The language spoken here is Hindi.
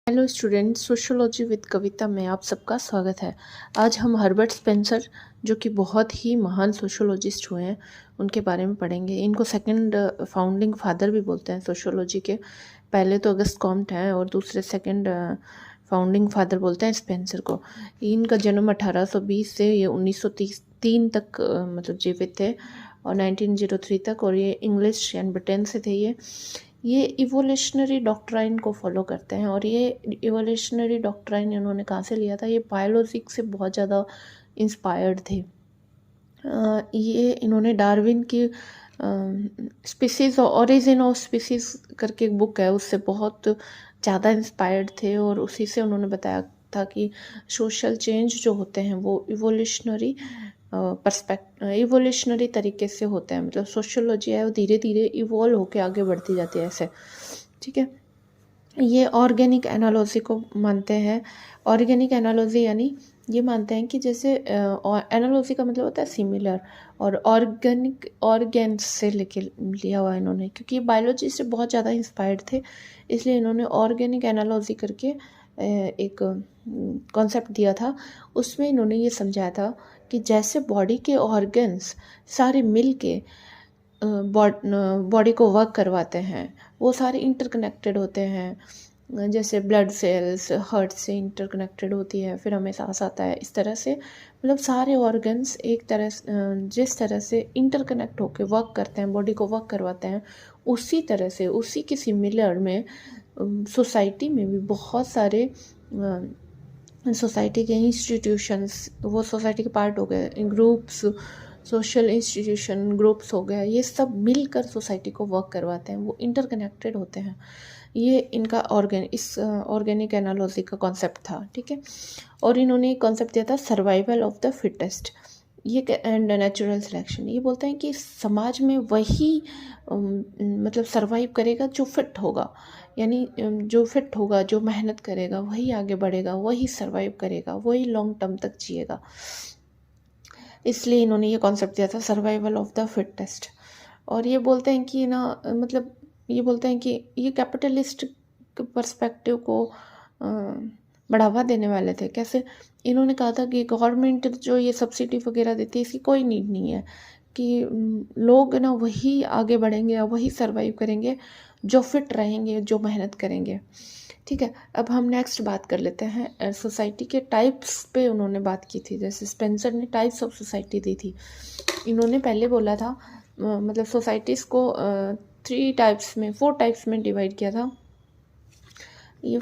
हेलो स्टूडेंट, सोशियोलॉजी विद कविता में आप सबका स्वागत है। आज हम हर्बर्ट स्पेंसर, जो कि बहुत ही महान सोशियोलॉजिस्ट हुए हैं, उनके बारे में पढ़ेंगे। इनको सेकंड फाउंडिंग फादर भी बोलते हैं सोशियोलॉजी के। पहले तो अगस्त कॉम्ट हैं और दूसरे सेकंड फाउंडिंग फादर बोलते हैं स्पेंसर को। इनका जन्म 1820 से ये 1933 तक मतलब जीवित थे और 1903 तक। और ये इंग्लिश यानी ब्रिटेन से थे। ये इवोल्यूशनरी डॉक्ट्राइन को फॉलो करते हैं। और ये इवोल्यूशनरी डॉक्ट्राइन इन्होंने कहाँ से लिया था? ये बायोलॉजी से बहुत ज़्यादा इंस्पायर्ड थे। ये इन्होंने डार्विन की स्पीसीज ओरिजिन ऑफ स्पीसीज करके एक बुक है, उससे बहुत ज़्यादा इंस्पायर्ड थे। और उसी से उन्होंने बताया था कि सोशल चेंज जो होते हैं वो इवोल्यूशनरी तरीके से होते हैं। मतलब सोशियोलॉजी है वो धीरे धीरे इवॉल्व होके आगे बढ़ती जाती है ऐसे। ठीक है, ये ऑर्गेनिक एनालॉजी को मानते हैं। ऑर्गेनिक एनालॉजी यानी ये मानते हैं कि जैसे एनालॉजी का मतलब होता है सिमिलर, और ऑर्गेनिक ऑर्गेन्स से लेके लिया हुआ इन्होंने, क्योंकि बायोलॉजी से बहुत ज़्यादा इंस्पायर्ड थे, इसलिए इन्होंने ऑर्गेनिक एनालॉजी करके एक कॉन्सेप्ट दिया था। उसमें इन्होंने ये समझाया था कि जैसे बॉडी के ऑर्गन्स सारे मिल के बॉडी को वर्क करवाते हैं, वो सारे इंटरकनेक्टेड होते हैं। जैसे ब्लड सेल्स हार्ट से इंटरकनेक्टेड होती है, फिर हमें सांस आता है, इस तरह से मतलब सारे ऑर्गन्स एक तरह जिस तरह से इंटरकनेक्ट होकर वर्क करते हैं, बॉडी को वर्क करवाते हैं, उसी तरह से उसी के सिमिलर में सोसाइटी में भी बहुत सारे सोसाइटी के इंस्टीट्यूशंस, वो सोसाइटी के पार्ट हो गए, ग्रुप्स, सोशल इंस्टीट्यूशन ग्रुप्स हो गए, ये सब मिलकर सोसाइटी को वर्क करवाते हैं, वो इंटरकनेक्टेड होते हैं। ये इनका ऑर्गेनिक एनालॉजी का कॉन्सेप्ट था। ठीक है, और इन्होंने एक कॉन्सेप्ट दिया था सर्वाइवल ऑफ द फिटेस्ट ये एंड नेचुरल सिलेक्शन। ये बोलते हैं कि समाज में वही मतलब सर्वाइव करेगा जो फिट होगा, यानी जो फिट होगा, जो मेहनत करेगा वही आगे बढ़ेगा, वही सर्वाइव करेगा, वही लॉन्ग टर्म तक जिएगा। इसलिए इन्होंने ये कॉन्सेप्ट दिया था सर्वाइवल ऑफ द फिटेस्ट। और ये बोलते हैं कि ना मतलब ये बोलते हैं कि ये कैपिटलिस्ट पर्सपेक्टिव को बढ़ावा देने वाले थे। कैसे? इन्होंने कहा था कि गवर्नमेंट जो ये सब्सिडी वगैरह देती है इसकी कोई नीड नहीं है, कि लोग ना वही आगे बढ़ेंगे या वही सर्वाइव करेंगे जो फिट रहेंगे, जो मेहनत करेंगे। ठीक है, अब हम नेक्स्ट बात कर लेते हैं सोसाइटी के टाइप्स पे। उन्होंने बात की थी, जैसे स्पेंसर ने टाइप्स ऑफ सोसाइटी दी थी। इन्होंने पहले बोला था मतलब सोसाइटीज़ को 4 टाइप्स में डिवाइड किया था। ये